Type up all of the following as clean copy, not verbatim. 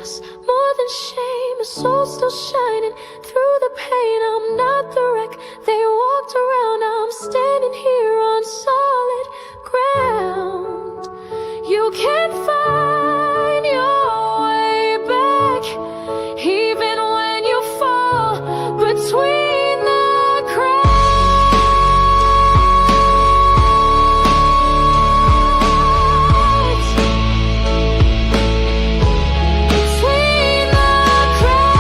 loss, more than shame. A soul still shining through the pain. I'm not the wreck they walked around. I'm standing here on solid ground. You can't find your way back, even when you fall between the cracks. Between the cracks.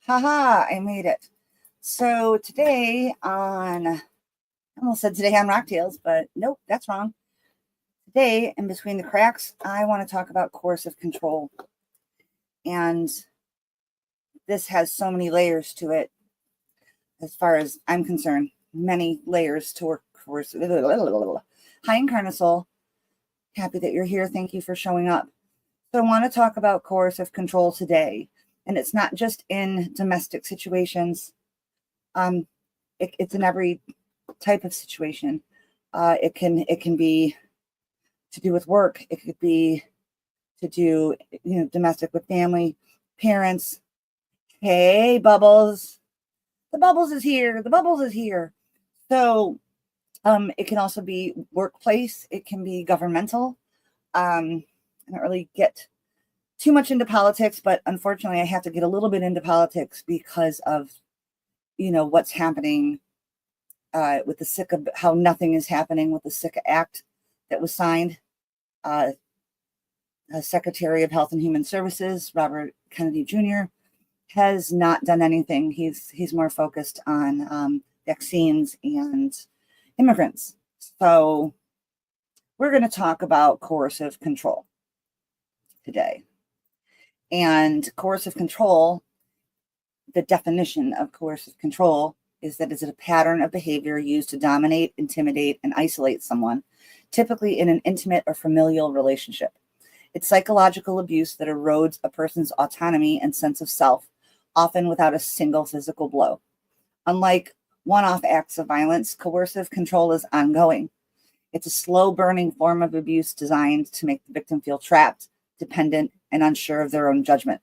Haha, I made it. So today I almost said today on Rocktails, but nope, that's wrong. Today, in between the cracks, I want to talk about coercive control. And this has so many layers to it, as far as I'm concerned. Many layers to coercive. Hi, Incarnate Soul. Happy that you're here. Thank you for showing up. So I want to talk about coercive control today. And it's not just in domestic situations. It's in every type of situation. It can be to do with work. It could be to do, domestic with family, parents. Hey, Bubbles. The Bubbles is here. The Bubbles is here. So it can also be workplace. It can be governmental. I don't really get too much into politics, but unfortunately I have to get a little bit into politics because of, what's happening with the SICA, how nothing is happening with the SICA Act that was signed. Secretary of Health and Human Services, Robert Kennedy Jr., has not done anything. He's more focused on vaccines and immigrants. So we're going to talk about coercive control today. And coercive control, the definition of coercive control is that it's a pattern of behavior used to dominate, intimidate, and isolate someone, typically in an intimate or familial relationship. It's psychological abuse that erodes a person's autonomy and sense of self, often without a single physical blow. Unlike one-off acts of violence, coercive control is ongoing. It's a slow-burning form of abuse designed to make the victim feel trapped, dependent, and unsure of their own judgment.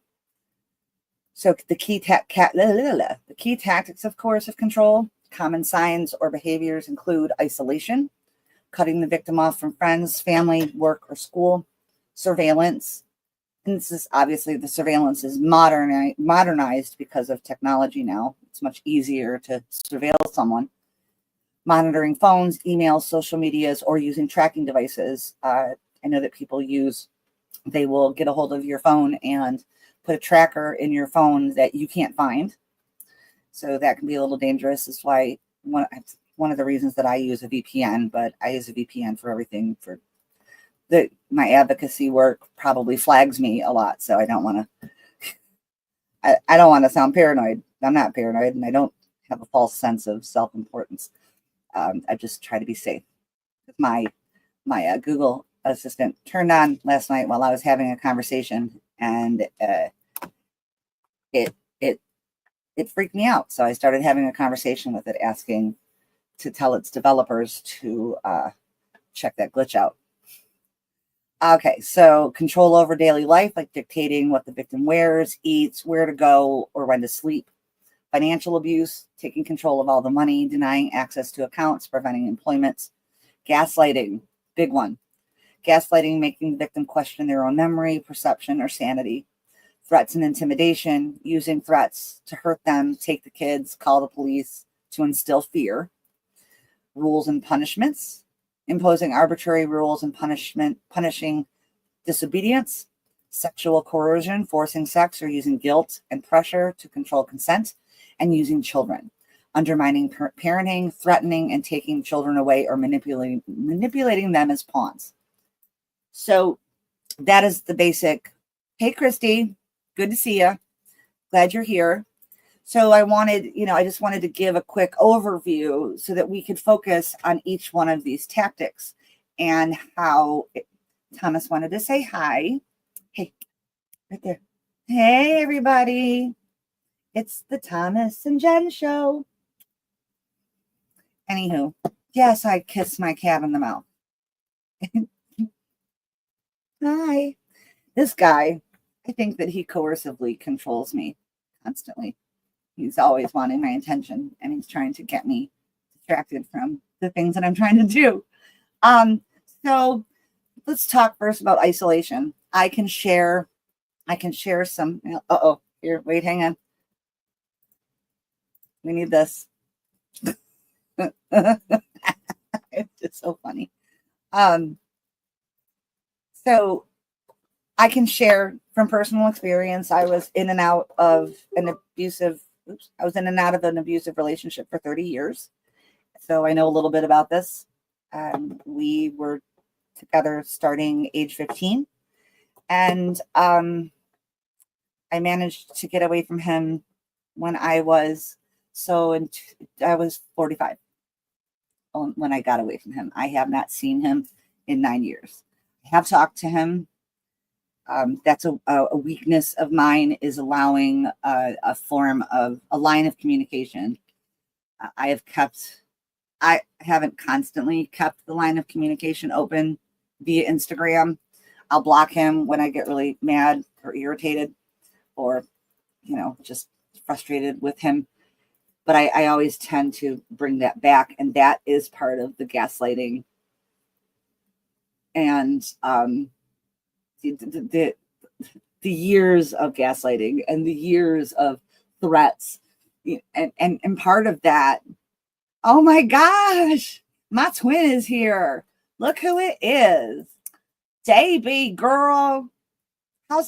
So the key tactics of coercive control, common signs or behaviors include isolation, cutting the victim off from friends, family, work, or school, surveillance. And this is obviously, the surveillance is modernized because of technology now. It's much easier to surveil someone. Monitoring phones, emails, social medias, or using tracking devices. I know that people they will get a hold of your phone and put a tracker in your phone that you can't find. So that can be a little dangerous. That's why one of the reasons that I use a VPN, but I use a VPN for everything. For my advocacy work probably flags me a lot. So I don't want to, I don't want to sound paranoid. I'm not paranoid, and I don't have a false sense of self-importance. I just try to be safe. My Google Assistant turned on last night while I was having a conversation, and it freaked me out. So I started having a conversation with it, asking to tell its developers to check that glitch out. Okay, so control over daily life, like dictating what the victim wears, eats, where to go, or when to sleep. Financial abuse, taking control of all the money, denying access to accounts, preventing employment. Gaslighting, big one. Gaslighting, making the victim question their own memory, perception, or sanity. Threats and intimidation, using threats to hurt them, take the kids, call the police, to instill fear. Rules and punishments, imposing arbitrary rules and punishing disobedience. Sexual coercion, forcing sex or using guilt and pressure to control consent, and using children. Undermining parenting, threatening, and taking children away or manipulating them as pawns. So that is the basic. Hey, Christy, good to see you. Glad you're here. So I wanted, I just wanted to give a quick overview so that we could focus on each one of these tactics and how Thomas wanted to say hi. Hey, right there. Hey, everybody. It's the Thomas and Jen show. Anywho, yes, I kissed my cat in the mouth. Hi. This guy, I think that he coercively controls me constantly. He's always wanting my attention, and he's trying to get me distracted from the things that I'm trying to do. So let's talk first about isolation. I can share some. Here, wait, hang on. We need this. It's just so funny. So I can share from personal experience. I was in and out of an abusive relationship for 30 years. So I know a little bit about this. We were together starting age 15. And I managed to get away from him when I was 45 when I got away from him. I have not seen him in 9 years. I have talked to him. That's a weakness of mine, is allowing a line of communication. I haven't constantly kept the line of communication open via Instagram. I'll block him when I get really mad or irritated or, just frustrated with him. But I always tend to bring that back. And that is part of the gaslighting. And the years of gaslighting and the years of threats. And part of that, oh my gosh, my twin is here. Look who it is. Davey, girl. How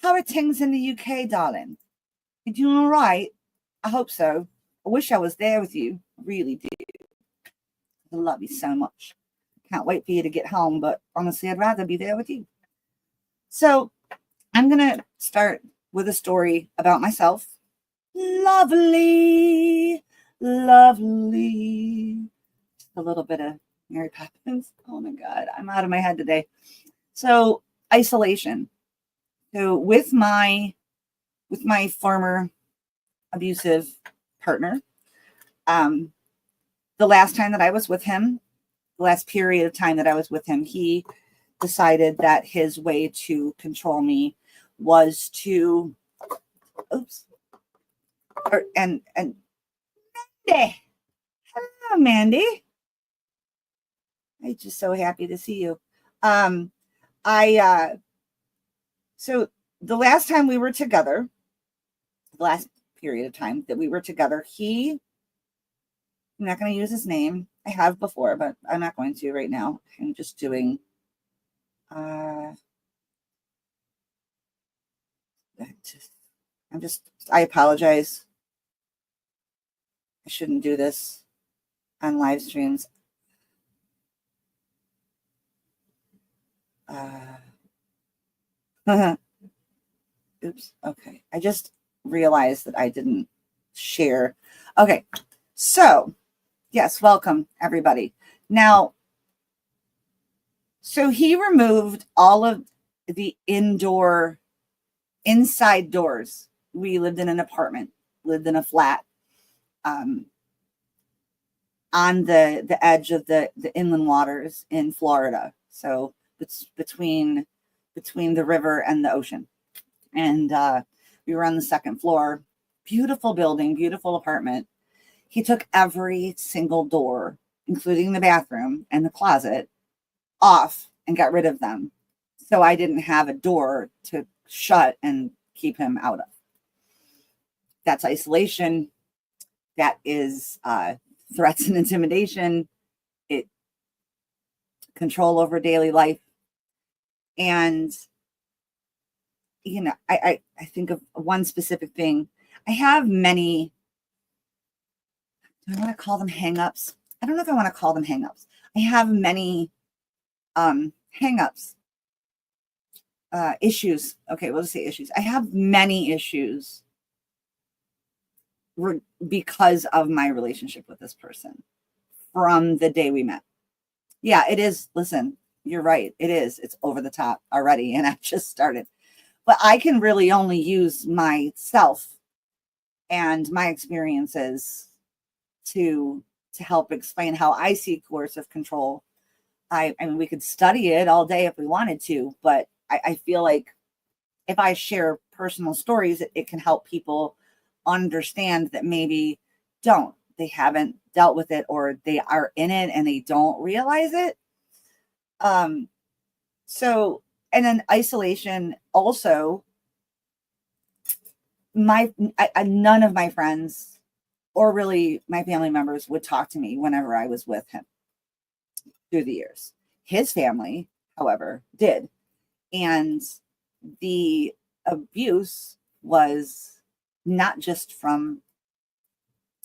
are things in the UK, darling? You doing all right? I hope so. I wish I was there with you. I really do. I love you so much. Can't wait for you to get home, but honestly, I'd rather be there with you. So I'm going to start with a story about myself. Lovely. Just a little bit of Mary Poppins. Oh my God, I'm out of my head today. So isolation. So with my former abusive partner, the last time that I was with him, the last period of time that I was with him, he decided that his way to control me was to, and Mandy, hello, Mandy. I'm just so happy to see you. So the last time we were together, the last period of time that we were together, I'm not going to use his name. I have before, but I'm not going to right now. I'm just doing, I apologize. I shouldn't do this on live streams. Oops. Okay. I just realized that I didn't share. Okay. So, yes, welcome everybody. Now, so he removed all of the inside doors. We lived in an apartment, lived in a flat, on the edge of the inland waters in Florida. So it's between the river and the ocean. And we were on the second floor. Beautiful building, beautiful apartment. He took every single door, including the bathroom and the closet, off and got rid of them. So I didn't have a door to shut and keep him out of. That's isolation. That is threats and intimidation. It control over daily life. And I think of one specific thing. I have many, do I want to call them hang-ups? I don't know if I want to call them hang-ups. I have many hang-ups, issues. Okay, we'll just say issues. I have many issues because of my relationship with this person from the day we met. Yeah, it is. Listen, you're right. It is. It's over the top already. And I just started. But I can really only use myself and my experiences to help explain how I see coercive control. I mean, we could study it all day if we wanted to, but I feel like if I share personal stories, it can help people understand that maybe they haven't dealt with it, or they are in it and they don't realize it. So, and then isolation also, none of my friends or really my family members would talk to me whenever I was with him through the years. His family, however, did. And the abuse was not just from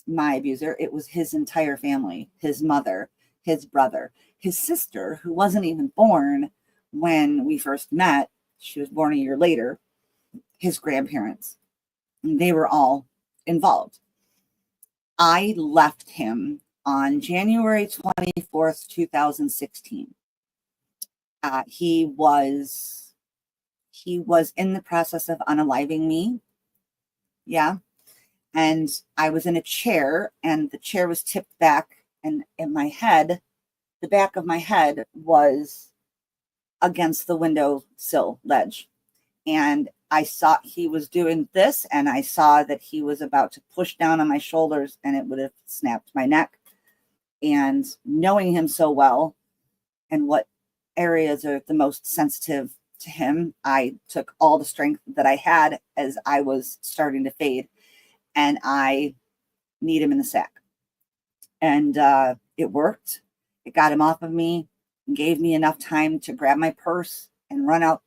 my abuser, it was his entire family, his mother, his brother, his sister, who wasn't even born when we first met. She was born a year later, his grandparents. They were all involved. I left him on January 24th, 2016. He was in the process of unaliving me. Yeah. And I was in a chair, and the chair was tipped back, and in my head, the back of my head was against the windowsill ledge. And I saw he was doing this, and I saw that he was about to push down on my shoulders, and it would have snapped my neck. And knowing him so well and what areas are the most sensitive to him, I took all the strength that I had as I was starting to fade, and I kneed him in the sack. And it worked. It got him off of me and gave me enough time to grab my purse and run out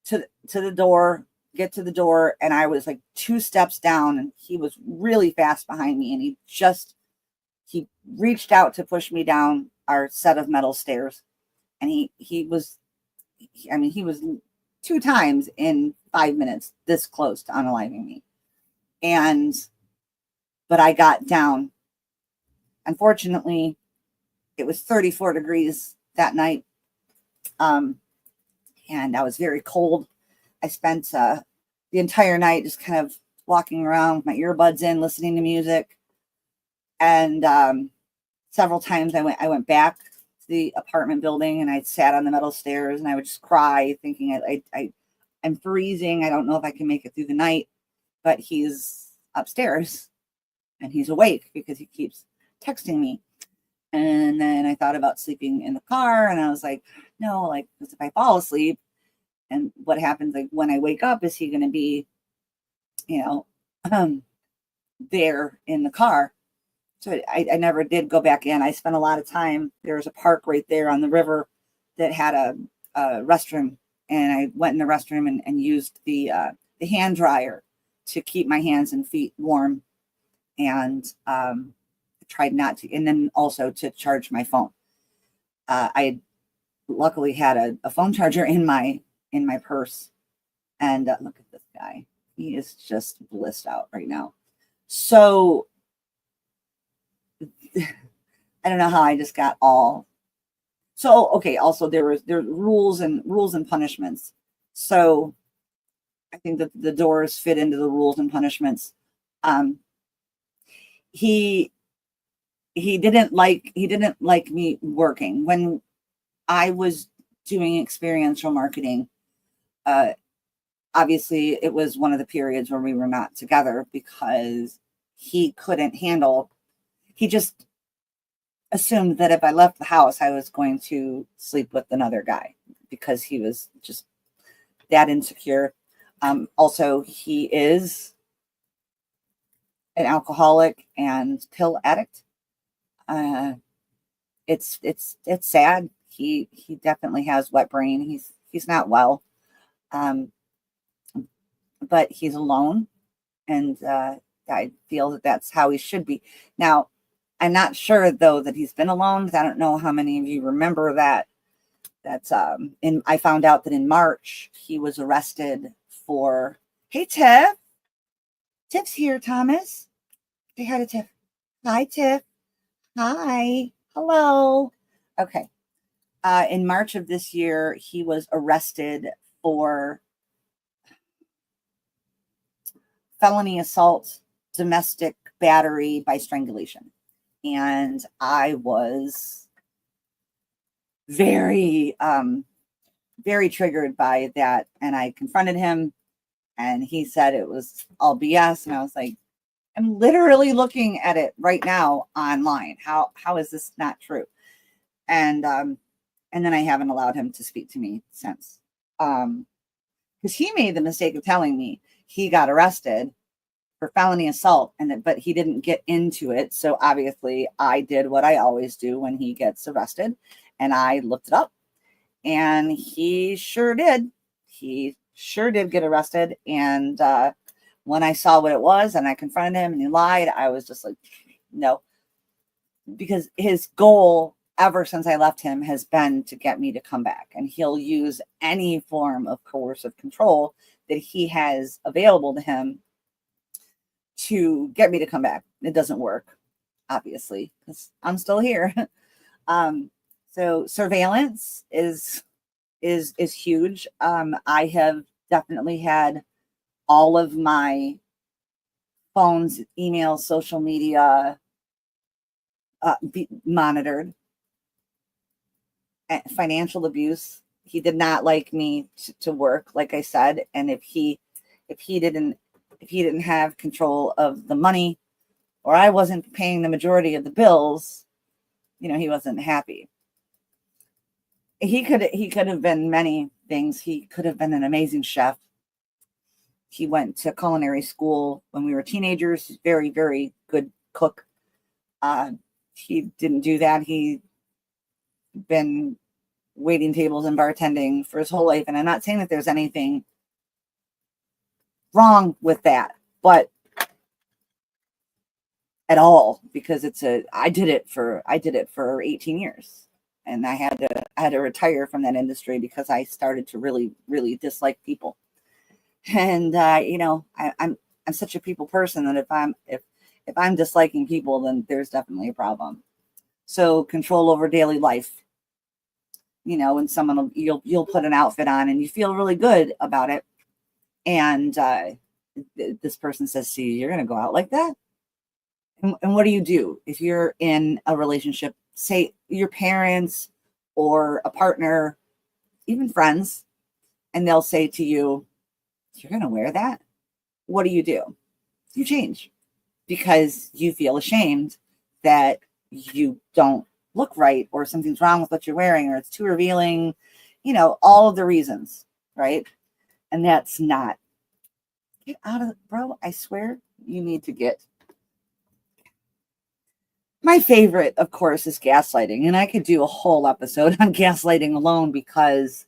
to the door, get to the door. And I was like 2 steps down, and he was really fast behind me. And he reached out to push me down our set of metal stairs. And he was 2 times in 5 minutes this close to unaliving me. But I got down. Unfortunately, it was 34 degrees that night. And I was very cold. I spent the entire night just kind of walking around with my earbuds in, listening to music. And several times I went back to the apartment building, and I sat on the metal stairs, and I would just cry, thinking I'm freezing. I don't know if I can make it through the night. But he's upstairs, and he's awake because he keeps texting me. And then I thought about sleeping in the car, and I was like, no, like, because if I fall asleep, and what happens, like, when I wake up, is he going to be, there in the car? So I never did go back in. I spent a lot of time. There was a park right there on the river that had a restroom, and I went in the restroom and used the hand dryer to keep my hands and feet warm, and tried not to, and then also to charge my phone. I luckily had a phone charger in my purse, and look at this guy. He is just blissed out right now. So I don't know how I just got all. So, okay. Also, there are rules and punishments. So I think that the doors fit into the rules and punishments. He didn't like me working when I was doing experiential marketing. Obviously, it was one of the periods where we were not together because he couldn't handle. He just assumed that if I left the house, I was going to sleep with another guy because he was just that insecure. Also, he is an alcoholic and pill addict. It's sad. He definitely has wet brain. He's not well. But he's alone, and I feel that that's how he should be. Now, I'm not sure though that he's been alone. I don't know how many of you remember that. I found out that in March he was arrested for. Hey, Tiff. Tiff's here, Thomas. Say hi to Tiff. Hi, Tiff. Hi. Hello. Okay. In March of this year, he was arrested for felony assault, domestic battery by strangulation. And I was very, very triggered by that. And I confronted him, and he said it was all BS. And I was like, I'm literally looking at it right now online. How is this not true? And then I haven't allowed him to speak to me since. Because he made the mistake of telling me he got arrested for felony assault, but he didn't get into it. So obviously I did what I always do when he gets arrested, and I looked it up, and he sure did. He sure did get arrested. And when I saw what it was and I confronted him and he lied, I was just like, no, because his goal ever since I left him has been to get me to come back, and he'll use any form of coercive control that he has available to him to get me to come back. It doesn't work, obviously, because I'm still here. So surveillance is huge. I have definitely had all of my phones, emails, social media be monitored. Financial abuse. He did not like me to work, like I said, and if he didn't have control of the money, or I wasn't paying the majority of the bills, he wasn't happy. He could have been many things. He could have been an amazing chef. He went to culinary school when we were teenagers. He's very, very good cook. He didn't do that. He been waiting tables and bartending for his whole life. And I'm not saying that there's anything wrong with that, but at all, because I did it for 18 years, and I had to retire from that industry because I started to really, really dislike people. And I'm such a people person that if I'm disliking people, then there's definitely a problem. So control over daily life. When someone you'll put an outfit on and you feel really good about it, and this person says to you, "You're going to go out like that?" And what do you do if you're in a relationship? Say your parents or a partner, even friends, and they'll say to you, "You're going to wear that?" What do? You change, because you feel ashamed that you don't look right, or something's wrong with what you're wearing, or it's too revealing, all of the reasons, right? And that's not, get out of it, bro. I swear you need to get. My favorite, of course, is gaslighting, and I could do a whole episode on gaslighting alone because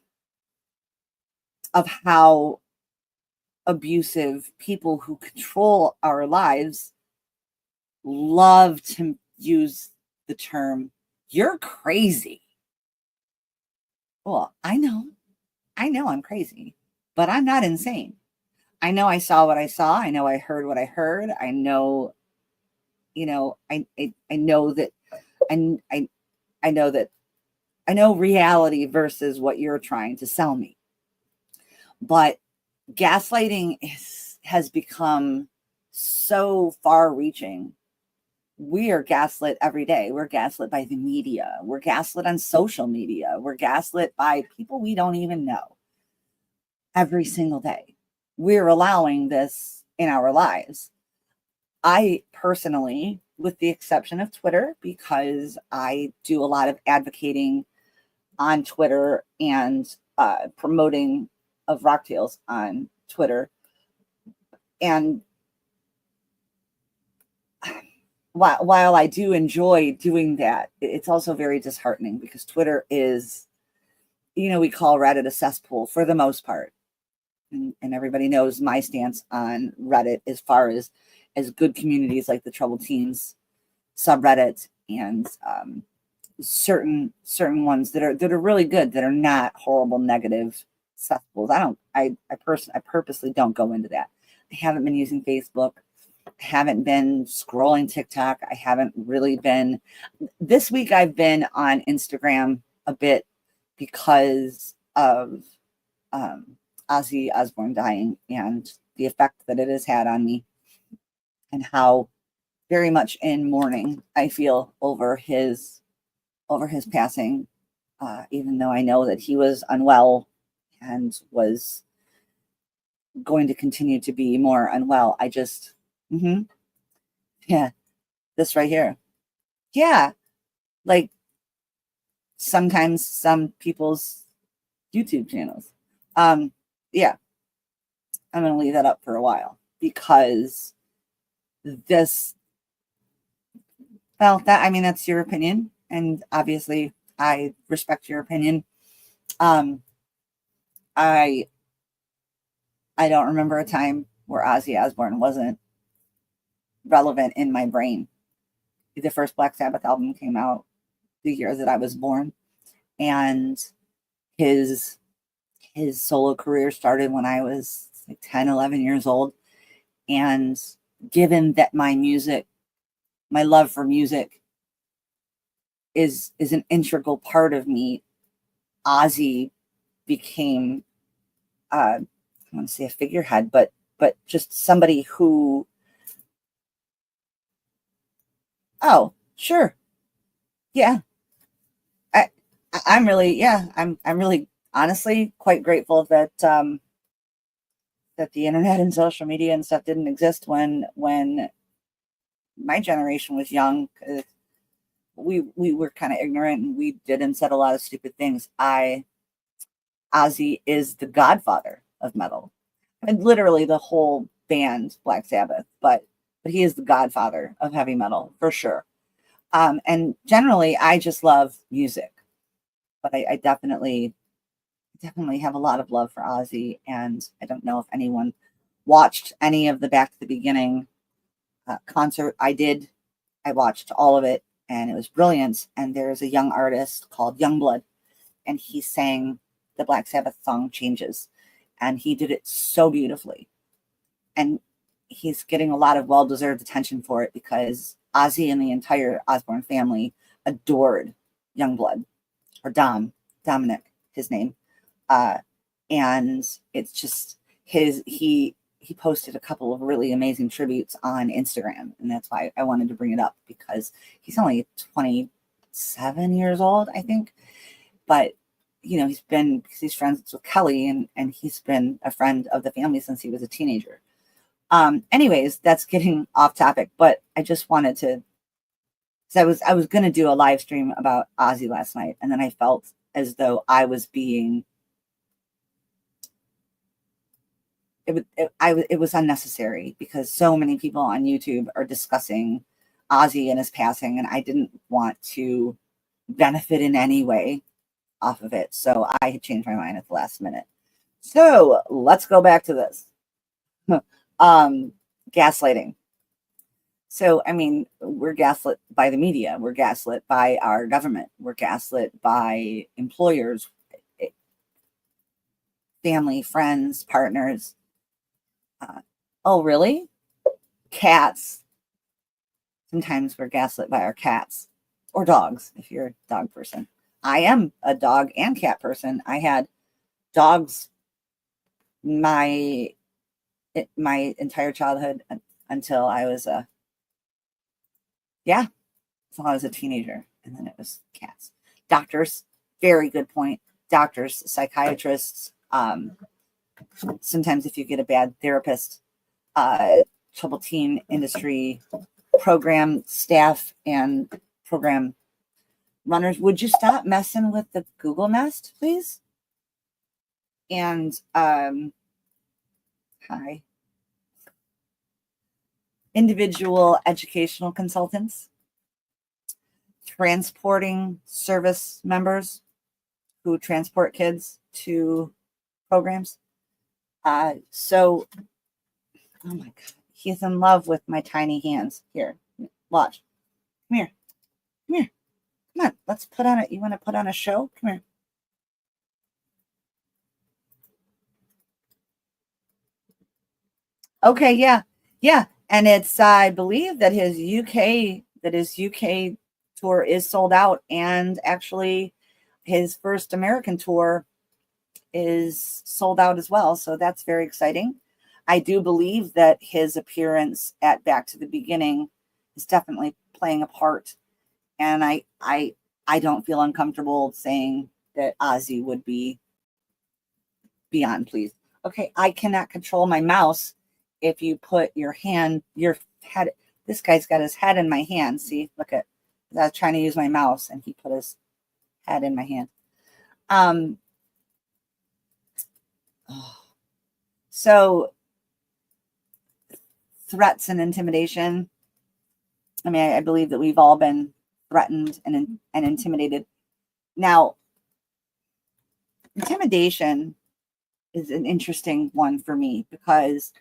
of how abusive people who control our lives love to use the term, "You're crazy." Well, I know I'm crazy, but I'm not insane. I know I saw what I saw. I know I heard what I heard. I know, I know that I know that I know reality versus what you're trying to sell me. But gaslighting has become so far reaching. We are gaslit every day. We're gaslit by the media. We're gaslit on social media. We're gaslit by people we don't even know every single day. We're allowing this in our lives. I personally, with the exception of Twitter, because I do a lot of advocating on Twitter and promoting of Rock Tales on Twitter, and while I do enjoy doing that, it's also very disheartening because Twitter is, we call Reddit a cesspool for the most part. And everybody knows my stance on Reddit as far as good communities like the Troubled Teens subreddit, and certain ones that are really good, that are not horrible negative cesspools. I purposely don't go into that. I haven't been using Facebook. haven't been scrolling TikTok. I haven't really been. This week I've been on Instagram a bit because of Ozzy Osbourne dying and the effect that it has had on me, and how very much in mourning I feel over his passing, even though I know that he was unwell and was going to continue to be more unwell. I just, yeah, this right here. Yeah, like sometimes some people's YouTube channels. Yeah, I'm going to leave that up for a while because this, well, that, I mean, that's your opinion. And obviously I respect your opinion. I don't remember a time where Ozzy Osbourne wasn't relevant in my brain. The first Black Sabbath album came out the year that I was born, and his solo career started when I was like 10, 11 years old. And given that my love for music is an integral part of me, Ozzy became I want to say a figurehead, but just somebody who, oh, sure. Yeah. I I'm really, yeah, I'm really honestly quite grateful that that the internet and social media and stuff didn't exist when my generation was young. 'Cause we were kind of ignorant and we did and said a lot of stupid things. Ozzy is the godfather of metal. And literally the whole band Black Sabbath, but he is the godfather of heavy metal for sure. And generally I just love music, but I definitely have a lot of love for Ozzy. And I don't know if anyone watched any of the Back to the Beginning concert. I did. I watched all of it, and it was brilliant. And there's a young artist called Youngblood, and he sang the Black Sabbath song Changes, and he did it so beautifully. And he's getting a lot of well-deserved attention for it because Ozzy and the entire Osbourne family adored Youngblood, or Dominic, his name. And it's just he posted a couple of really amazing tributes on Instagram, and that's why I wanted to bring it up, because he's only 27 years old, I think. But you know, he's friends with Kelly, and he's been a friend of the family since he was a teenager. Anyways, that's getting off topic, but I just wanted to, because I was going to do a live stream about Ozzy last night, and then I felt as though I was being, it was unnecessary because so many people on YouTube are discussing Ozzy and his passing, and I didn't want to benefit in any way off of it. So I had changed my mind at the last minute. So let's go back to this. Gaslighting. So, I mean, we're gaslit by the media. We're gaslit by our government. We're gaslit by employers, family, friends, partners. Oh, really? Cats. Sometimes we're gaslit by our cats or dogs, if you're a dog person. I am a dog and cat person. I had dogs my entire childhood until I was until I was a teenager, and then it was cats. Doctors, very good point. Doctors, psychiatrists. Sometimes if you get a bad therapist, trouble teen industry program staff and program runners, would you stop messing with the Google Nest, please? And hi. Individual educational consultants, transporting service members who transport kids to programs. So, oh my God, he's in love with my tiny hands. Here, watch. Come here. Come here. Come on, let's put on it. You want to put on a show? Come here. Okay, yeah. And it's, I believe that his UK tour is sold out, and actually his first American tour is sold out as well. So that's very exciting. I do believe that his appearance at Back to the Beginning is definitely playing a part. And I don't feel uncomfortable saying that Ozzy would be beyond pleased. Okay, I cannot control my mouse if you put your head, this guy's got his head in my hand. See, look at, I was trying to use my mouse and he put his head in my hand. So threats and intimidation. I mean, I believe that we've all been threatened and intimidated. Now, intimidation is an interesting one for me because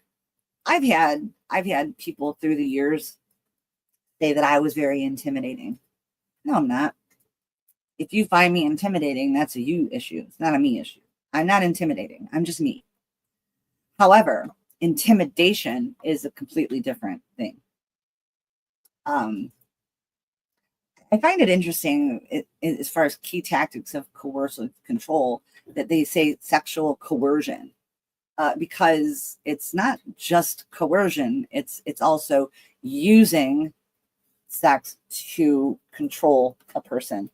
I've had people through the years say that I was very intimidating. No, I'm not. If you find me intimidating, that's a you issue. It's not a me issue. I'm not intimidating. I'm just me. However, intimidation is a completely different thing. I find it interesting as far as key tactics of coercive control that they say sexual coercion, because it's not just coercion, it's also using sex to control a person.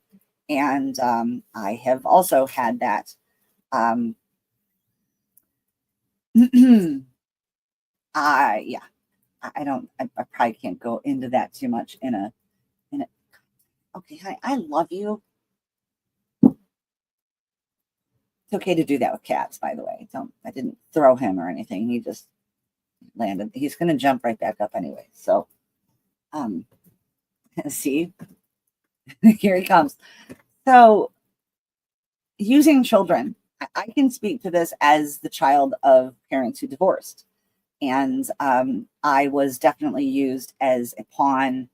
And I have also had that. Yeah, I probably can't go into that too much in a. Okay, hi, I love you. It's okay to do that with cats, by the way. I didn't throw him or anything. He just landed. He's going to jump right back up anyway. So, see, here he comes. So, using children, I can speak to this as the child of parents who divorced. And I was definitely used as a pawn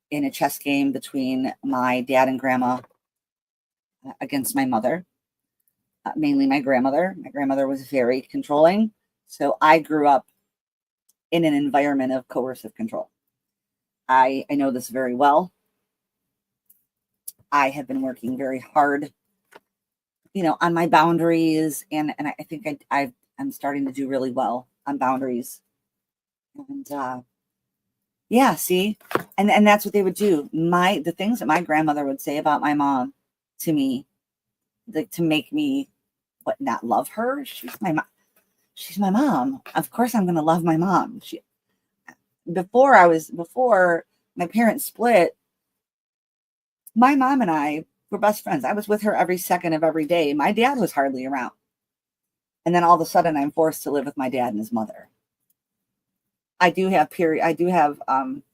in a chess game between my dad and grandma against my mother, mainly my grandmother. My grandmother was very controlling. So I grew up in an environment of coercive control. I know this very well. I have been working very hard, on my boundaries, and I think I'm starting to do really well on boundaries. And yeah, see, and that's what they would do. The things that my grandmother would say about my mom to me, like to make me not love her. She's my mom. She's my mom. Of course, I'm going to love my mom. Before my parents split, my mom and I were best friends. I was with her every second of every day. My dad was hardly around. And then all of a sudden I'm forced to live with my dad and his mother. I do have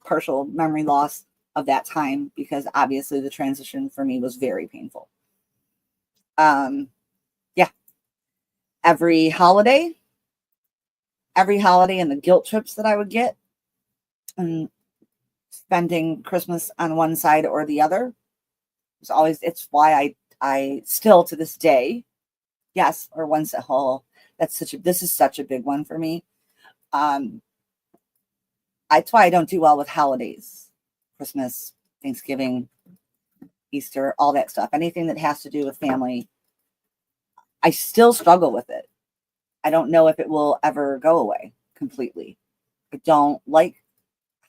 partial memory loss of that time because obviously the transition for me was very painful. Yeah. Every holiday and the guilt trips that I would get and spending Christmas on one side or the other. It's why I still to this day, yes, or once a whole, this is such a big one for me. That's why I don't do well with holidays, Christmas, Thanksgiving, Easter, all that stuff. Anything that has to do with family, I still struggle with it. I don't know if it will ever go away completely. I don't like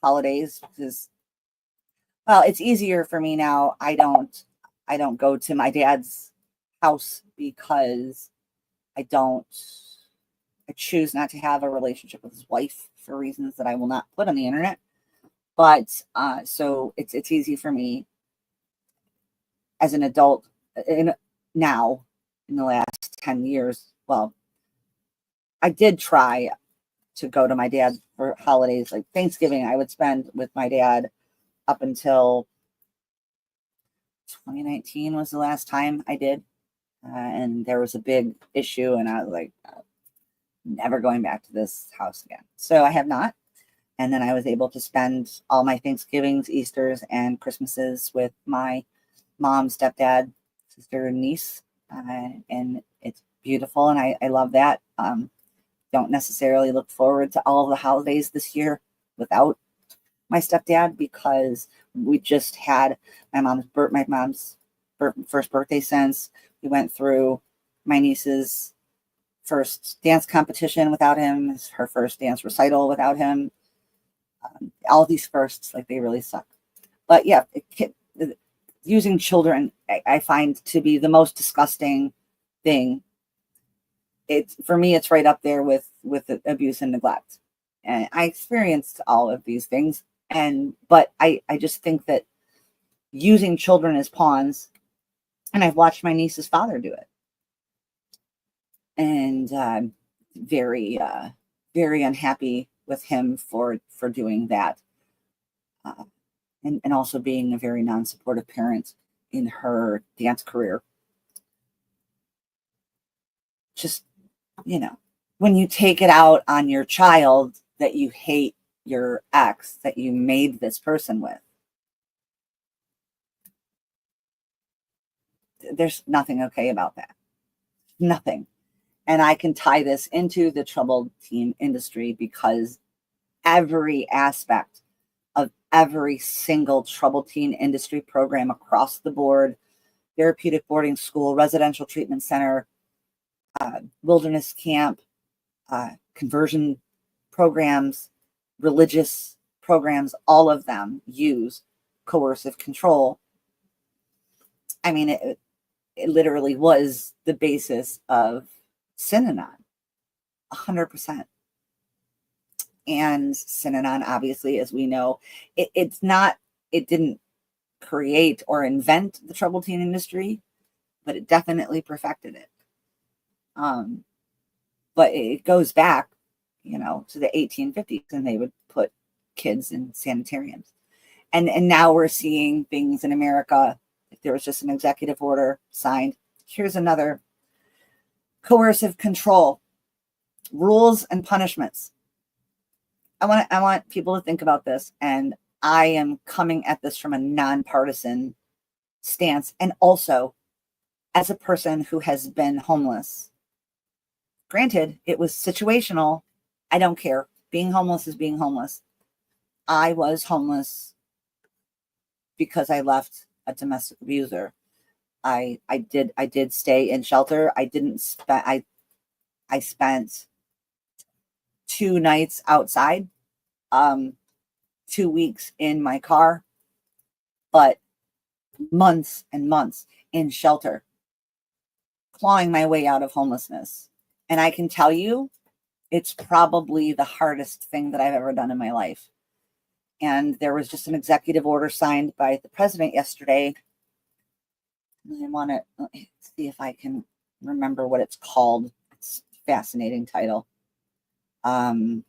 holidays because, well, it's easier for me now. I don't go to my dad's house because I choose not to have a relationship with his wife for reasons that I will not put on the internet. But so it's easy for me as an adult now in the last 10 years. Well, I did try to go to my dad for holidays, like Thanksgiving. I would spend with my dad up until 2019 was the last time I did. And there was a big issue, and I was like, never going back to this house again. So I have not. And then I was able to spend all my Thanksgivings, Easters, and Christmases with my mom, stepdad, sister, and niece. And it's beautiful, and I love that. don't necessarily look forward to all of the holidays this year without my stepdad, because we just had my mom's first birthday since. We went through my niece's first dance competition without him, her first dance recital without him. All these firsts, like, they really suck. But yeah, using children, I find to be the most disgusting thing. It's, for me, it's right up there with abuse and neglect. And I experienced all of these things, but I just think that using children as pawns, and I've watched my niece's father do it, and very very unhappy with him for doing that, and also being a very non-supportive parent in her dance career. Just, when you take it out on your child that you hate your ex that you made this person with, there's nothing okay about that. Nothing. And I can tie this into the troubled teen industry, because every aspect of every single troubled teen industry program across the board, therapeutic boarding school, residential treatment center, wilderness camp, conversion programs, religious programs, all of them use coercive control. I mean, it literally was the basis of Synanon, 100%. And Synanon, obviously, as we know, it didn't create or invent the troubled teen industry, but it definitely perfected it. But it goes back, to the 1850s, and they would put kids in sanitariums. And now we're seeing things in America. If there was just an executive order signed, here's another: coercive control, rules and punishments. I want people to think about this, and I am coming at this from a nonpartisan stance, and also as a person who has been homeless. Granted, it was situational. I don't care. Being homeless is being homeless. I was homeless because I left a domestic abuser. I did stay in shelter. I spent 2 nights outside, 2 weeks in my car, but months and months in shelter, clawing my way out of homelessness. And I can tell you, it's probably the hardest thing that I've ever done in my life. And there was just an executive order signed by the president yesterday. I want to see if I can remember what it's called. It's a fascinating title. Bear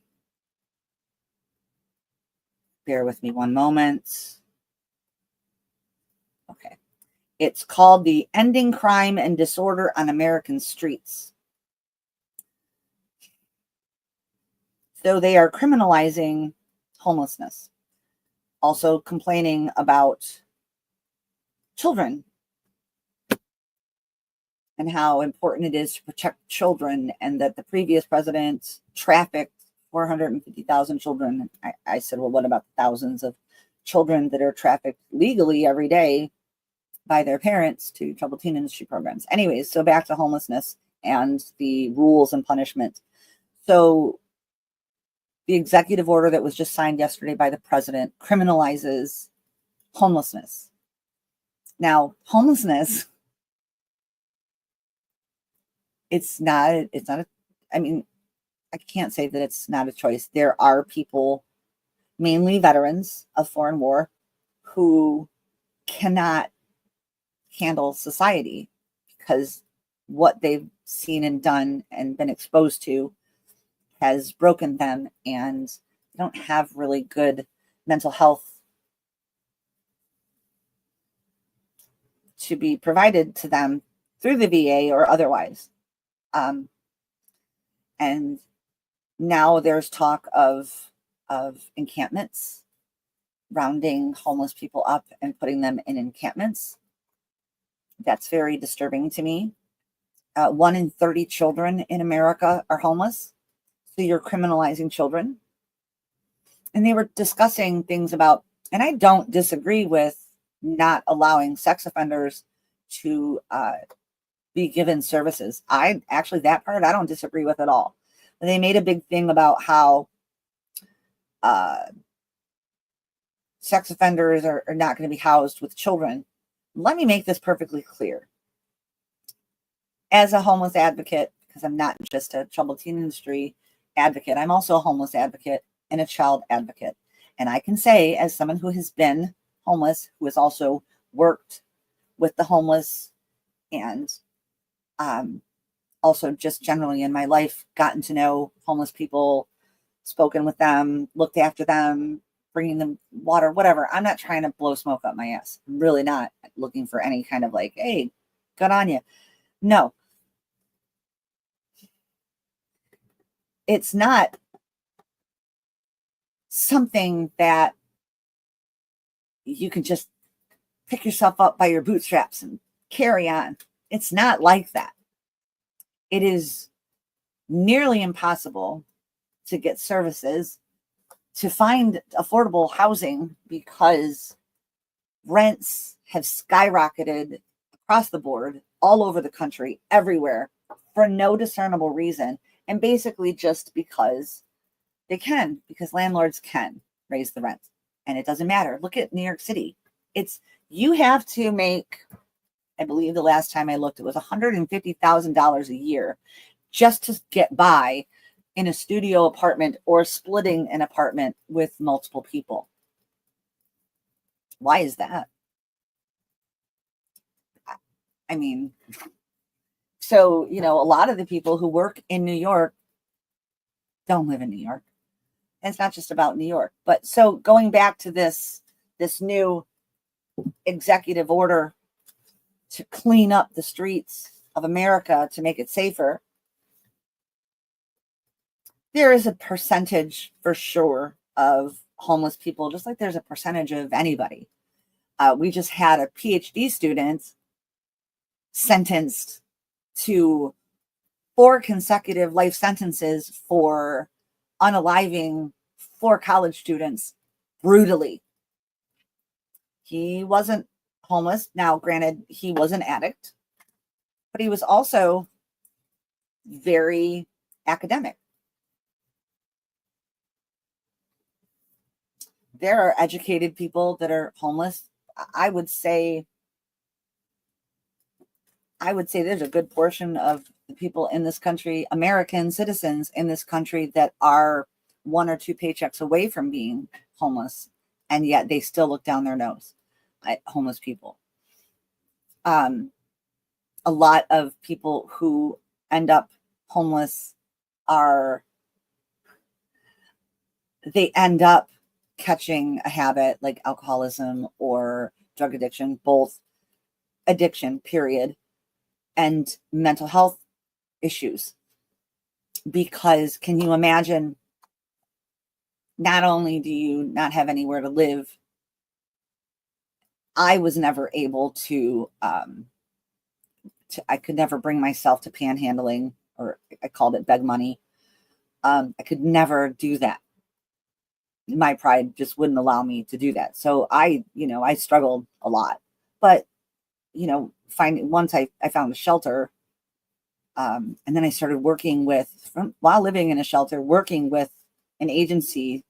with me one moment. Okay. It's called the Ending Crime and Disorder on American Streets. So they are criminalizing homelessness, also complaining about children and how important it is to protect children, and that the previous president trafficked 450,000 children. I said, well, what about the thousands of children that are trafficked legally every day by their parents to troubled teen industry programs? Anyways, so back to homelessness and the rules and punishment. So the executive order that was just signed yesterday by the president criminalizes homelessness. Now, homelessness, I can't say that it's not a choice. There are people, mainly veterans of foreign war, who cannot handle society because what they've seen and done and been exposed to has broken them, and they don't have really good mental health to be provided to them through the VA or otherwise. And now there's talk of encampments, rounding homeless people up and putting them in encampments. That's very disturbing to me. 1 in 30 children in America are homeless. So you're criminalizing children. And they were discussing things about, and I don't disagree with not allowing sex offenders to be given services. That part I don't disagree with at all. But they made a big thing about how sex offenders are not going to be housed with children. Let me make this perfectly clear. As a homeless advocate, because I'm not just a troubled teen industry advocate, I'm also a homeless advocate and a child advocate. And I can say, as someone who has been homeless, who has also worked with the homeless, and also just generally in my life, gotten to know homeless people, spoken with them, looked after them, bringing them water, whatever. I'm not trying to blow smoke up my ass. I'm really not looking for any kind of like, hey, good on you. No. It's not something that you can just pick yourself up by your bootstraps and carry on. It's not like that. It is nearly impossible to get services, to find affordable housing, because rents have skyrocketed across the board, all over the country, everywhere, for no discernible reason. And basically just because they can, because landlords can raise the rent. And it doesn't matter. Look at New York City. You have to make, I believe the last time I looked, it was $150,000 a year just to get by in a studio apartment or splitting an apartment with multiple people. Why is that? I mean, so, a lot of the people who work in New York don't live in New York. And it's not just about New York. But so going back to this new executive order to clean up the streets of America to make it safer, there is a percentage for sure of homeless people, just like there's a percentage of anybody. We just had a PhD student sentenced to 4 consecutive life sentences for unaliving 4 college students brutally. He wasn't homeless. Now, granted, he was an addict, but he was also very academic. There are educated people that are homeless. I would say there's a good portion of the people in this country, American citizens in this country, that are 1 or 2 paychecks away from being homeless, and yet they still look down their nose at homeless people. A lot of people who end up homeless they end up catching a habit like alcoholism or drug addiction, both addiction, period, and mental health issues. Because can you imagine, not only do you not have anywhere to live, I was never able to I could never bring myself to panhandling, or I called it beg money. I could never do that. My pride just wouldn't allow me to do that. So I struggled a lot, but once I found a shelter, and then I started working while living in a shelter, working with an agency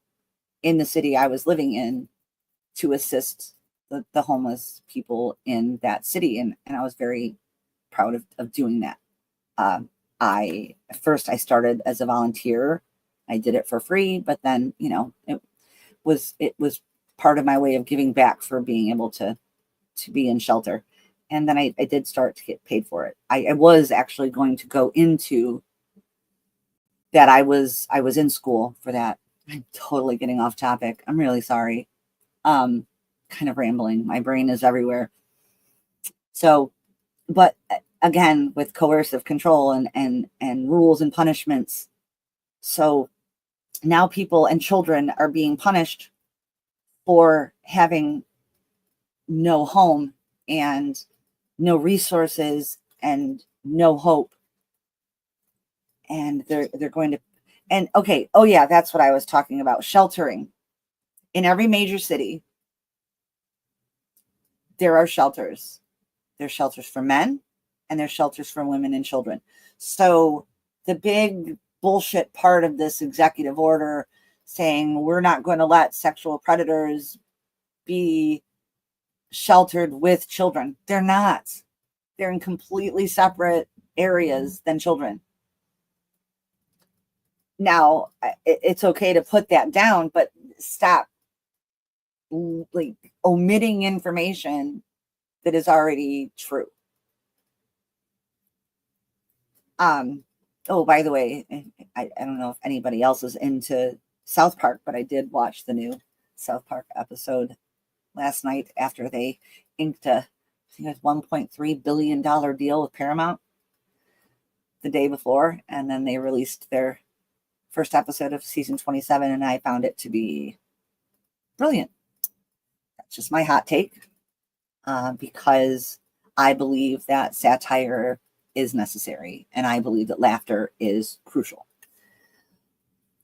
in the city I was living in to assist the homeless people in that city. And I was very proud of doing that. First I started as a volunteer. I did it for free, but then, it was part of my way of giving back for being able to be in shelter. And then I did start to get paid for it. I was actually going to go into that. I was in school for that. I'm totally getting off topic. I'm really sorry. Kind of rambling. My brain is everywhere. So, but again, with coercive control and rules and punishments. So now people and children are being punished for having no home and no resources and no hope. And they're going to, And okay, oh yeah, that's what I was talking about. Sheltering. In every major city, there are shelters. There's shelters for men and there's shelters for women and children. So the big bullshit part of this executive order saying we're not going to let sexual predators be sheltered with children. They're not. They're in completely separate areas than children. Now, it's okay to put that down, but stop like omitting information that is already true. Oh, by the way, I don't know if anybody else is into South Park, but I did watch the new South Park episode last night after they inked a $1.3 billion deal with Paramount the day before, and then they released their first episode of season 27, and I found it to be brilliant. That's just my hot take, because I believe that satire is necessary, and I believe that laughter is crucial.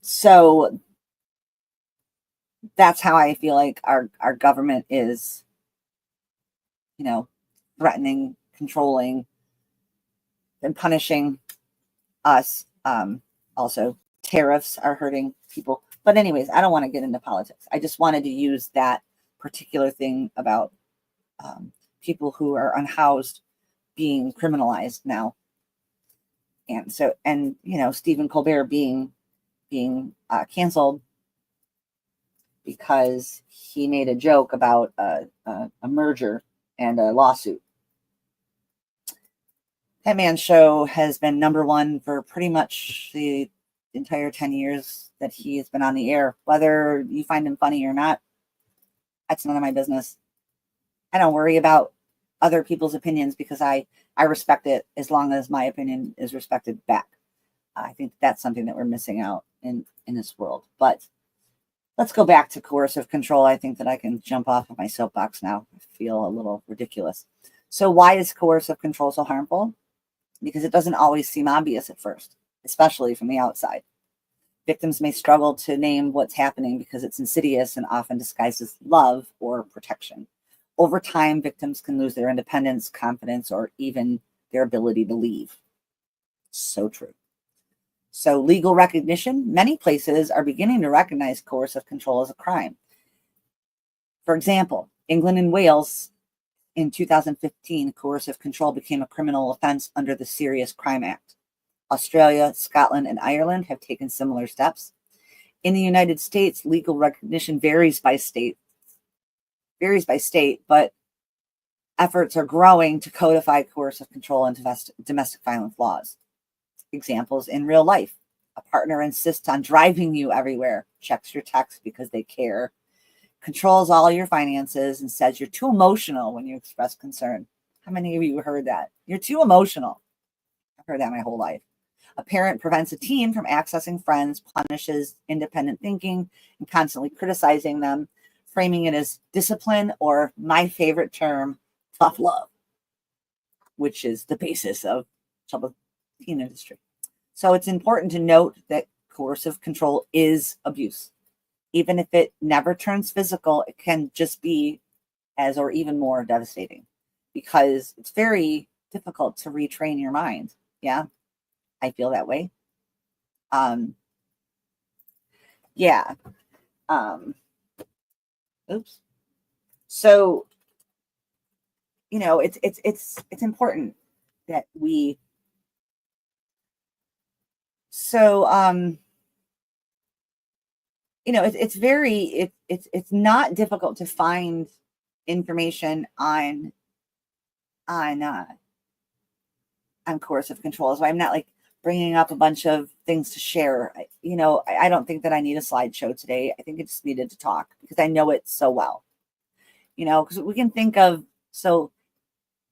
So that's how I feel like our government is, threatening, controlling, and punishing us. Also, tariffs are hurting people. But anyways, I don't want to get into politics. I just wanted to use that particular thing about people who are unhoused being criminalized now. And so, Stephen Colbert being canceled because he made a joke about a merger and a lawsuit. That man's show has been number one for pretty much the entire 10 years that he has been on the air. Whether you find him funny or not, that's none of my business. I don't worry about other people's opinions because I respect it as long as my opinion is respected back. I think that's something that we're missing out in this world. But let's go back to coercive control. I think that I can jump off of my soapbox now. I feel a little ridiculous. So why is coercive control so harmful? Because it doesn't always seem obvious at first, especially from the outside. Victims may struggle to name what's happening because it's insidious and often disguises love or protection. Over time, victims can lose their independence, confidence, or even their ability to leave. So true. So legal recognition, many places are beginning to recognize coercive control as a crime. For example, England and Wales in 2015, coercive control became a criminal offense under the Serious Crime Act. Australia, Scotland, and Ireland have taken similar steps. In the United States, legal recognition varies by state, but efforts are growing to codify coercive control and domestic violence laws. Examples in real life: a partner insists on driving you everywhere, checks your text because they care, controls all your finances, and says you're too emotional when you express concern. How many of you heard that? You're too emotional. I've heard that my whole life. A parent prevents a teen from accessing friends, punishes independent thinking, and constantly criticizing them, framing it as discipline, or my favorite term, tough love, which is the basis of the teen industry. So it's important to note that coercive control is abuse. Even if it never turns physical, it can just be as or even more devastating because it's very difficult to retrain your mind. Yeah, I feel that way. Yeah. Oops. So, it's important that we. So, it's not difficult to find information on coercive control. So I'm not like bringing up a bunch of things to share. I don't think that I need a slideshow today. I think I just needed to talk because I know it so well. Because we can think of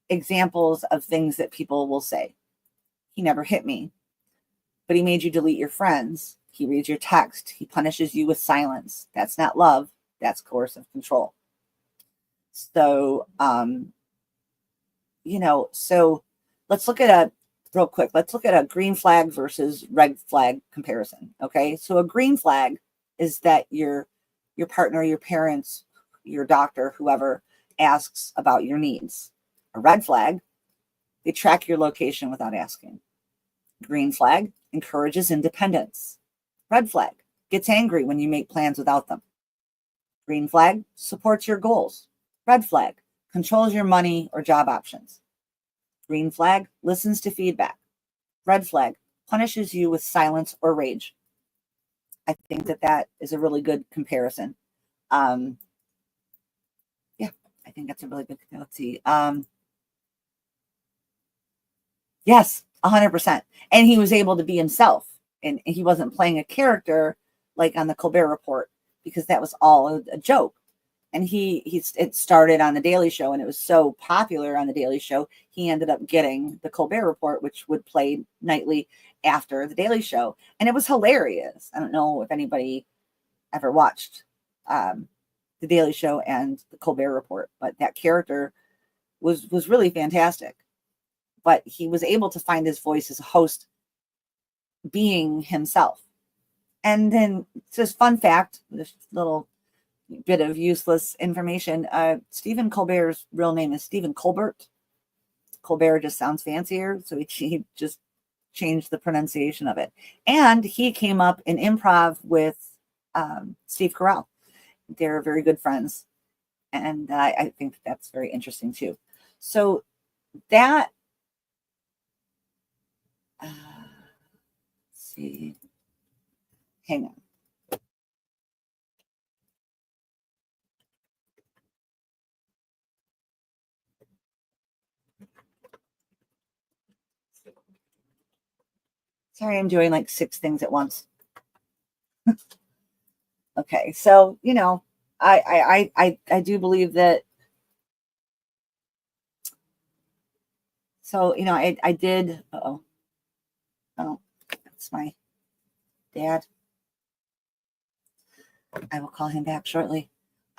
examples of things that people will say. He never hit me, but he made you delete your friends. He reads your text. He punishes you with silence. That's not love. That's coercive control. So, so let's look at real quick, let's look at a green flag versus red flag comparison. Okay. So a green flag is that your partner, your parents, your doctor, whoever asks about your needs. A red flag, they track your location without asking. Green flag encourages independence. Red flag gets angry when you make plans without them. Green flag supports your goals. Red flag controls your money or job options. Green flag listens to feedback. Red flag punishes you with silence or rage. I think that is a really good comparison. Yeah, I think that's a really good. Let's see. Yes, 100%. And he was able to be himself, and he wasn't playing a character like on the Colbert Report, because that was all a joke. And it started on the Daily Show, and it was so popular on the Daily Show, he ended up getting the Colbert Report, which would play nightly after the Daily Show, and it was hilarious. I don't know if anybody ever watched the Daily Show and the Colbert Report, but that character was really fantastic. But he was able to find his voice as a host, being himself. And then, just fun fact, this little bit of useless information. Stephen Colbert's real name is Stephen Colbert. Colbert just sounds fancier, so he just changed the pronunciation of it. And he came up in improv with Steve Carell. They're very good friends. And I think that's very interesting too. So that, let's see, hang on. Sorry, I'm doing like 6 things at once. Okay, so I do believe that. So I did. Oh, that's my dad. I will call him back shortly.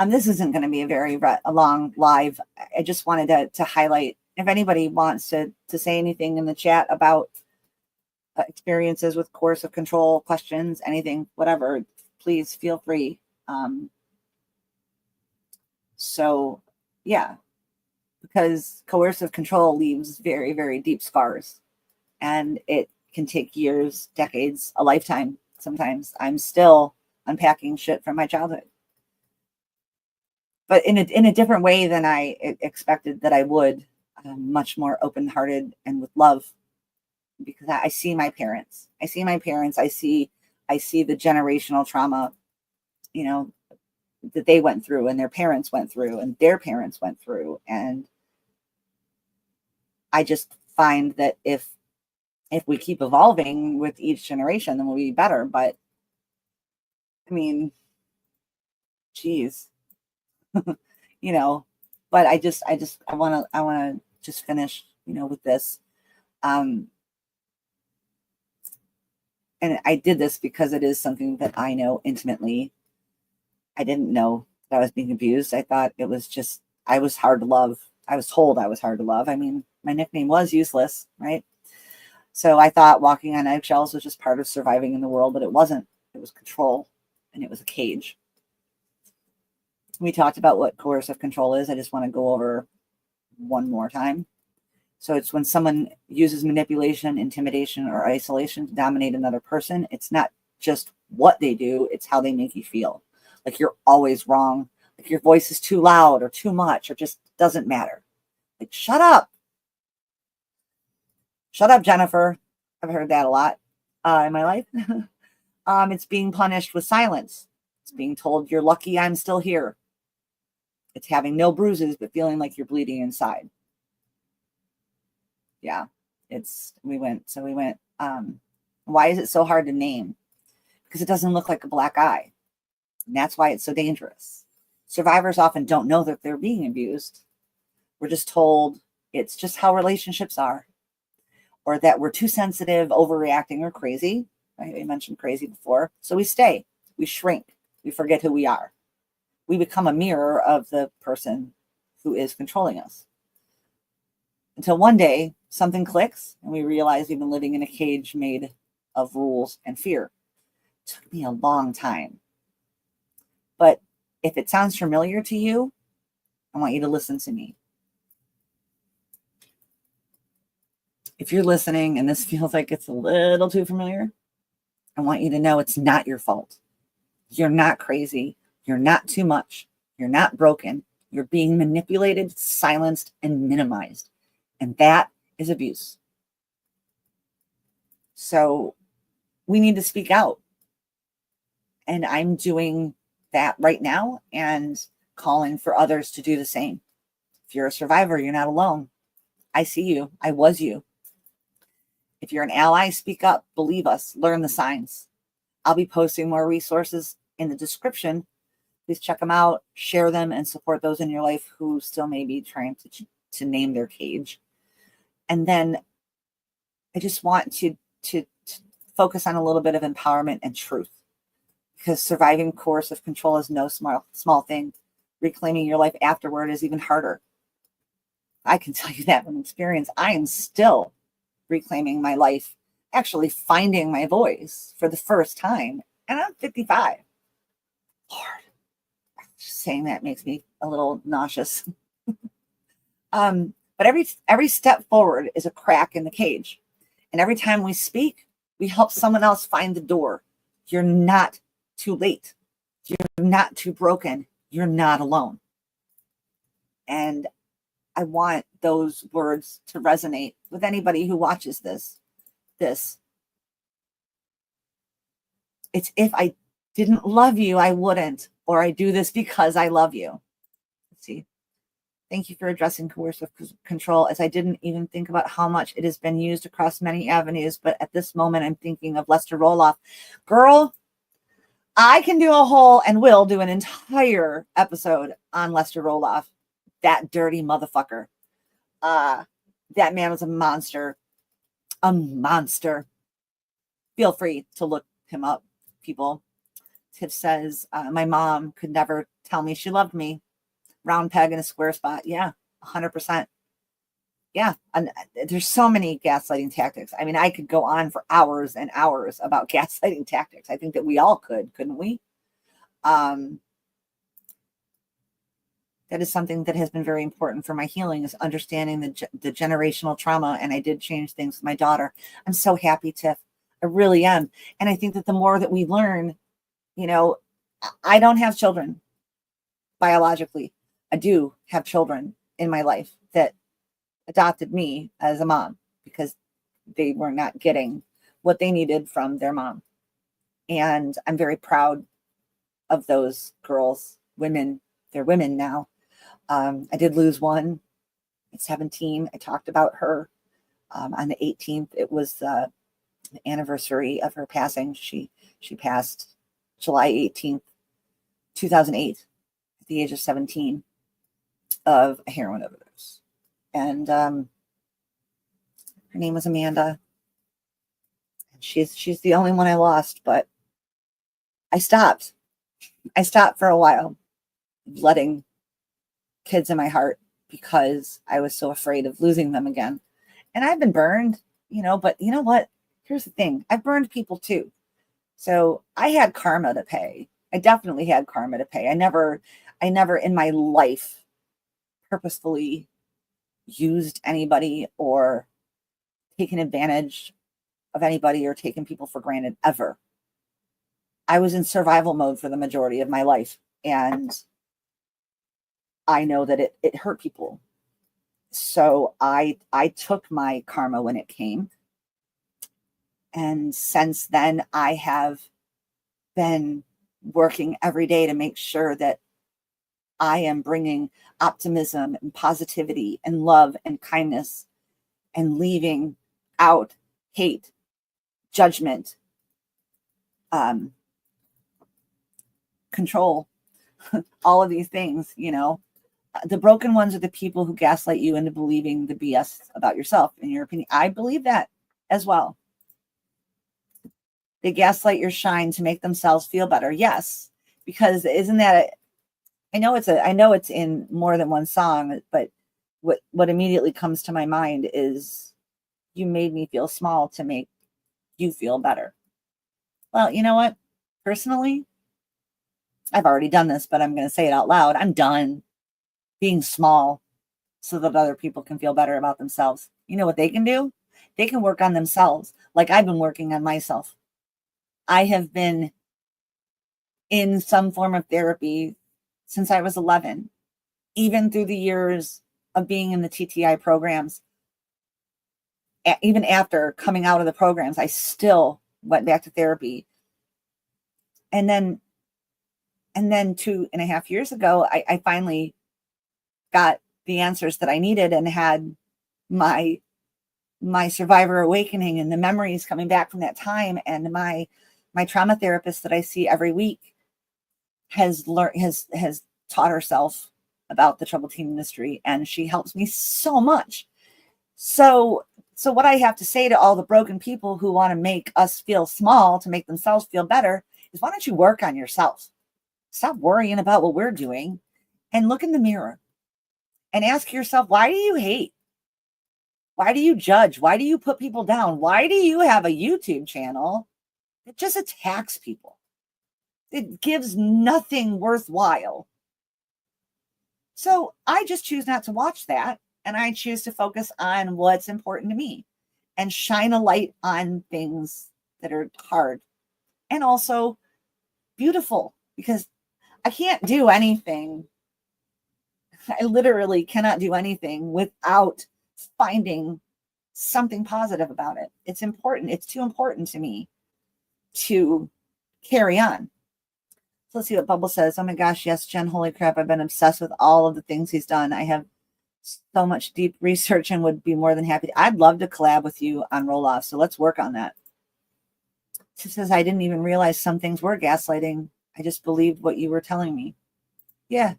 This isn't going to be a long live. I just wanted to highlight, if anybody wants to say anything in the chat about experiences with coercive control, questions, anything, whatever, please feel free. So yeah, because coercive control leaves very, very deep scars, and it can take years, decades, a lifetime. Sometimes I'm still unpacking shit from my childhood, but in a different way than I expected that I would. Much more open-hearted and with love, because I see my parents. I see the generational trauma, that they went through, and their parents went through, and their parents went through. And I just find that if we keep evolving with each generation, then we'll be better. But I mean, geez, but I want to just finish, with this. And I did this because it is something that I know intimately. I didn't know that I was being abused. I thought it was just, I was hard to love. I was told I was hard to love. I mean, my nickname was Useless, right? So I thought walking on eggshells was just part of surviving in the world, but it wasn't. It was control, and it was a cage. We talked about what coercive control is. I just want to go over one more time. So it's when someone uses manipulation, intimidation, or isolation to dominate another person. It's not just what they do, it's how they make you feel. Like you're always wrong. Like your voice is too loud or too much, or just doesn't matter. Like, shut up. Shut up, Jennifer. I've heard that a lot in my life. It's being punished with silence. It's being told you're lucky I'm still here. It's having no bruises, but feeling like you're bleeding inside. Yeah, we went, why is it so hard to name? Because it doesn't look like a black eye. And that's why it's so dangerous. Survivors often don't know that they're being abused. We're just told it's just how relationships are, or that we're too sensitive, overreacting, or crazy. Right? I mentioned crazy before. So we stay, we shrink, we forget who we are. We become a mirror of the person who is controlling us. Until one day something clicks and we realize we've been living in a cage made of rules and fear. It took me a long time. But if it sounds familiar to you, I want you to listen to me. If you're listening and this feels like it's a little too familiar, I want you to know it's not your fault. You're not crazy. You're not too much. You're not broken. You're being manipulated, silenced, and minimized. And that is abuse. So we need to speak out. And I'm doing that right now and calling for others to do the same. If you're a survivor, you're not alone. I see you. I was you. If you're an ally, speak up, believe us, learn the signs. I'll be posting more resources in the description. Please check them out, share them, and support those in your life who still may be trying to name their cage. And then I just want to focus on a little bit of empowerment and truth, because surviving coercive control is no small thing. Reclaiming your life afterward is even harder. I can tell you that from experience. I am still reclaiming my life, actually finding my voice for the first time. And I'm 55. Lord, just saying that makes me a little nauseous. But every step forward is a crack in the cage. And every time we speak, we help someone else find the door. You're not too late. You're not too broken. You're not alone. And I want those words to resonate with anybody who watches this. It's if I didn't love you, I wouldn't, or I do this because I love you. Let's see. Thank you for addressing coercive control, as I didn't even think about how much it has been used across many avenues. But at this moment, I'm thinking of Lester Roloff. Girl, I can do a whole and will do an entire episode on Lester Roloff. That dirty motherfucker. That man was a monster. A monster. Feel free to look him up, people. Tiff says, my mom could never tell me she loved me. Round peg in a square spot. Yeah, 100%. Yeah, and there's so many gaslighting tactics. I mean, I could go on for hours and hours about gaslighting tactics. I think that we all could, couldn't we? That is something that has been very important for my healing, is understanding the generational trauma. And I did change things with my daughter. I'm so happy, Tiff. I really am. And I think that the more that we learn, I don't have children biologically. I do have children in my life that adopted me as a mom because they were not getting what they needed from their mom. And I'm very proud of those girls, women. They're women now. I did lose one at 17. I talked about her on the 18th. It was the anniversary of her passing. She passed July 18th, 2008, at the age of 17, of a heroin overdose. And her name was Amanda. And she's the only one I lost, but I stopped. I stopped for a while, letting kids in my heart, because I was so afraid of losing them again. And I've been burned, but you know what? Here's the thing. I've burned people too. So I had karma to pay. I definitely had karma to pay. I never in my life purposefully used anybody or taken advantage of anybody or taken people for granted, ever. I was in survival mode for the majority of my life. And I know that it hurt people. So I took my karma when it came. And since then, I have been working every day to make sure that I am bringing optimism and positivity and love and kindness, and leaving out hate, judgment, control, all of these things. The broken ones are the people who gaslight you into believing the BS about yourself and your opinion. I believe that as well. They gaslight your shine to make themselves feel better. Yes, because isn't that I know it's in more than one song, but what immediately comes to my mind is you made me feel small to make you feel better. Well, you know what? Personally, I've already done this, but I'm going to say it out loud. I'm done being small so that other people can feel better about themselves. You know what they can do? They can work on themselves like I've been working on myself. I have been in some form of therapy since I was 11, even through the years of being in the TTI programs. Even after coming out of the programs, I still went back to therapy. And then 2.5 years ago, I finally got the answers that I needed and had my survivor awakening and the memories coming back from that time. And my trauma therapist that I see every week has taught herself about the troubled teen industry, and she helps me so much. So what I have to say to all the broken people who want to make us feel small to make themselves feel better is, why don't you work on yourself? Stop worrying about what we're doing and look in the mirror and ask yourself, why do you hate? Why do you judge? Why do you put people down? Why do you have a YouTube channel that just attacks people? It gives nothing worthwhile. So I just choose not to watch that. And I choose to focus on what's important to me and shine a light on things that are hard and also beautiful, because I can't do anything. I literally cannot do anything without finding something positive about it. It's important. It's too important to me to carry on. So let's see what Bubble says. Oh my gosh, yes, Jen, holy crap. I've been obsessed with all of the things he's done. I have so much deep research and would be more than happy. I'd love to collab with you on roll-off. So let's work on that. She says, I didn't even realize some things were gaslighting. I just believed what you were telling me. Yeah.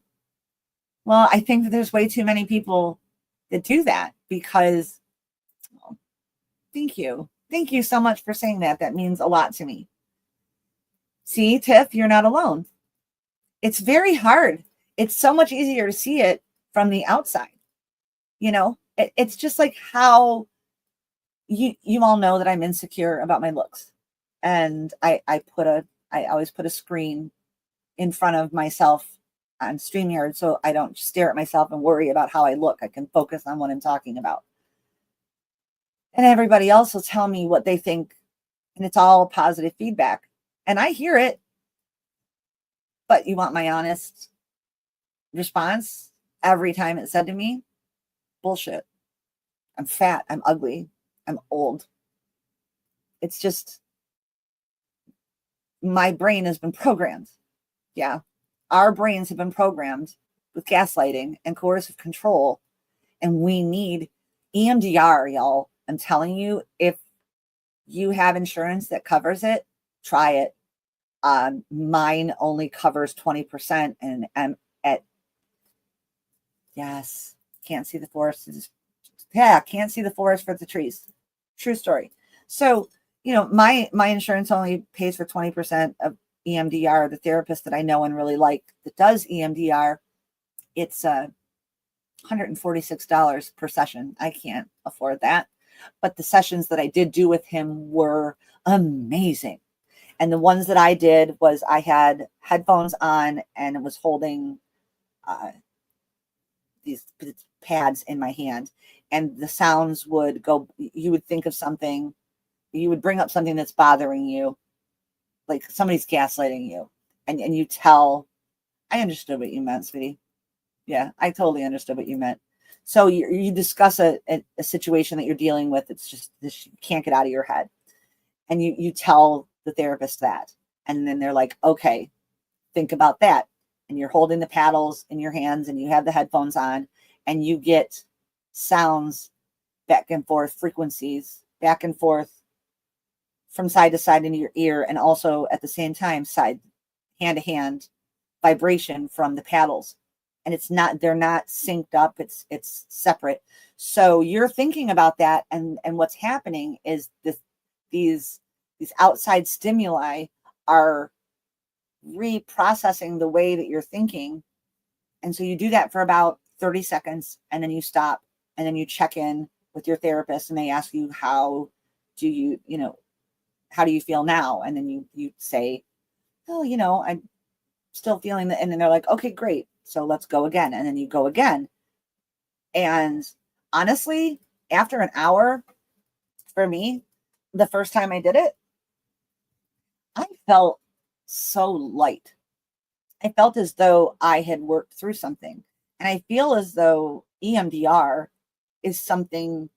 Well, I think that there's way too many people that do that because, well, thank you. Thank you so much for saying that. That means a lot to me. See, Tiff, you're not alone. It's very hard. It's so much easier to see it from the outside. You know, it's just like how you all know that I'm insecure about my looks. And I always put a screen in front of myself on StreamYard so I don't stare at myself and worry about how I look. I can focus on what I'm talking about. And everybody else will tell me what they think, and it's all positive feedback. And I hear it. But you want my honest response every time it's said to me? Bullshit. I'm fat. I'm ugly. I'm old. It's just my brain has been programmed. Yeah. Our brains have been programmed with gaslighting and coercive control. And we need EMDR, y'all. I'm telling you, if you have insurance that covers it, try it. Mine only covers 20%, and I'm at, yes, can't see the forest. Yeah, can't see the forest for the trees. True story. So, you know, my insurance only pays for 20% of EMDR. The therapist that I know and really like that does EMDR, it's $146 per session. I can't afford that. But the sessions that I did do with him were amazing. And the ones that I did was I had headphones on and it was holding these pads in my hand. And the sounds would go, you would think of something, you would bring up something that's bothering you, like somebody's gaslighting you. And you tell, I understood what you meant, sweetie. Yeah, I totally understood what you meant. So you discuss a situation that you're dealing with. It's just this, you can't get out of your head. And you tell the therapist that. And then they're like, okay, think about that. And you're holding the paddles in your hands and you have the headphones on and you get sounds back and forth, frequencies back and forth from side to side in your ear. And also at the same time, side, hand to hand vibration from the paddles. And it's not, they're not synced up. It's separate. So you're thinking about that. And what's happening is these outside stimuli are reprocessing the way that you're thinking. And so you do that for about 30 seconds and then you stop and then you check in with your therapist and they ask you, how do you, how do you feel now? And then you say, oh, I'm still feeling that. And then they're like, okay, great. So let's go again. And then you go again. And honestly, after an hour, for me, the first time I did it, I felt so light. I felt as though I had worked through something. And I feel as though EMDR is something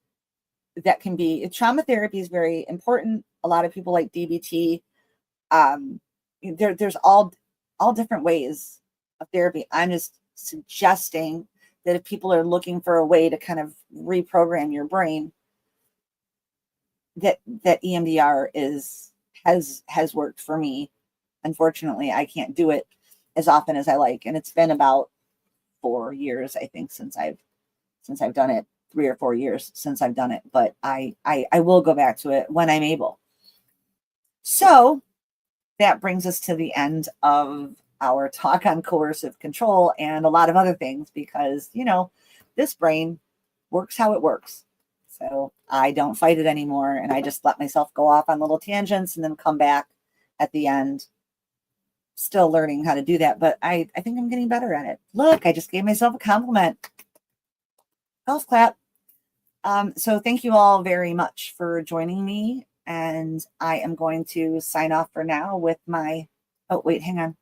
that can be, trauma therapy is very important. A lot of people like DBT. There's all different ways of therapy. I'm just suggesting that if people are looking for a way to kind of reprogram your brain, that EMDR has worked for me. Unfortunately, I can't do it as often as I like, and it's been about 4 years, I think, since I've done it. 3 or 4 years since I've done it, but I will go back to it when I'm able. So that brings us to the end of our talk on coercive control and a lot of other things, because this brain works how it works. So I don't fight it anymore, and I just let myself go off on little tangents and then come back at the end, still learning how to do that. But I think I'm getting better at it. Look, I just gave myself a compliment. Golf clap. So thank you all very much for joining me. And I am going to sign off for now with my, oh, wait, hang on.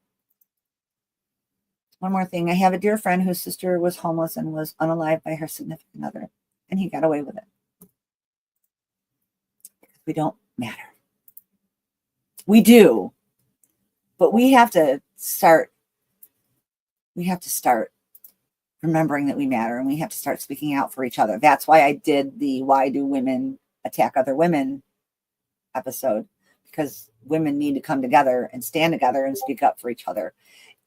One more thing. I have a dear friend whose sister was homeless and was unalived by her significant other, and he got away with it. We don't matter. We do, but we have to start remembering that we matter, and we have to start speaking out for each other. That's why I did the Why Do Women Attack Other Women episode, because women need to come together and stand together and speak up for each other.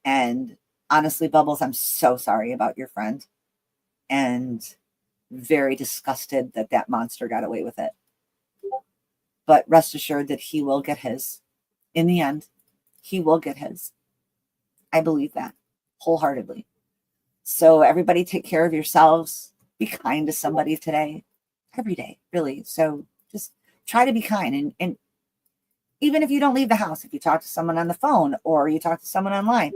And honestly, Bubbles, I'm so sorry about your friend, and very disgusted that that monster got away with it. But rest assured that he will get his. In the end, he will get his. I believe that wholeheartedly. So everybody take care of yourselves. Be kind to somebody today, every day, really. So just try to be kind. And even if you don't leave the house, if you talk to someone on the phone or you talk to someone online,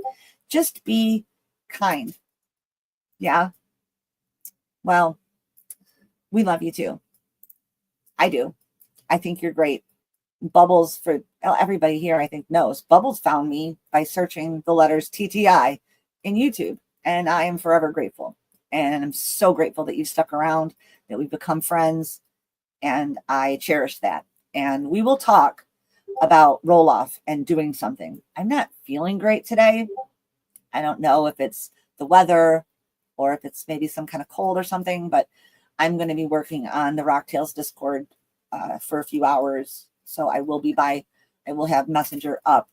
just be kind. Yeah. Well, we love you too. I do. I think you're great. Bubbles, for everybody here, I think knows, Bubbles found me by searching the letters TTI in YouTube, and I am forever grateful. And I'm so grateful that you've stuck around, that we've become friends, and I cherish that. And we will talk about roll off and doing something. I'm not feeling great today. I don't know if it's the weather or if it's maybe some kind of cold or something, but I'm going to be working on the Rocktails Discord for a few hours. So I will have Messenger up.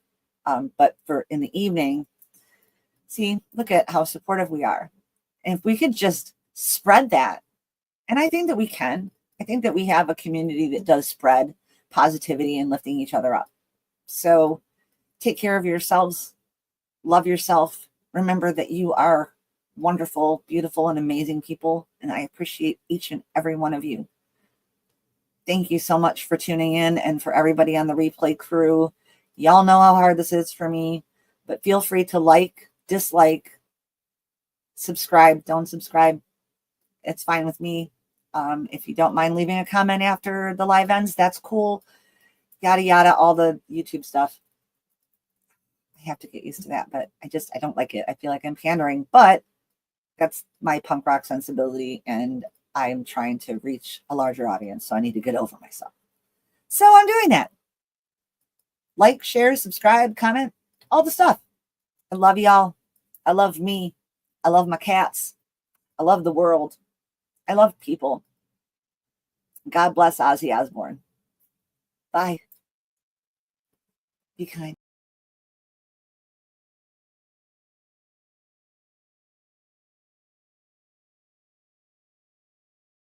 But for in the evening, see, look at how supportive we are. And if we could just spread that, and I think that we can, I think that we have a community that does spread positivity and lifting each other up. So take care of yourselves, love yourself. Remember that you are wonderful, beautiful, and amazing people. And I appreciate each and every one of you. Thank you so much for tuning in, and for everybody on the replay crew. Y'all know how hard this is for me, but feel free to like, dislike, subscribe, don't subscribe. It's fine with me. If you don't mind leaving a comment after the live ends, that's cool. Yada, yada, all the YouTube stuff. I have to get used to that, but I don't like it. I feel like I'm pandering, but that's my punk rock sensibility, and I'm trying to reach a larger audience, so I need to get over myself. So I'm doing that. Like, share, subscribe, comment, all the stuff. I love y'all. I love me. I love my cats. I love the world. I love people. God bless Ozzy Osbourne. Bye. Be kind.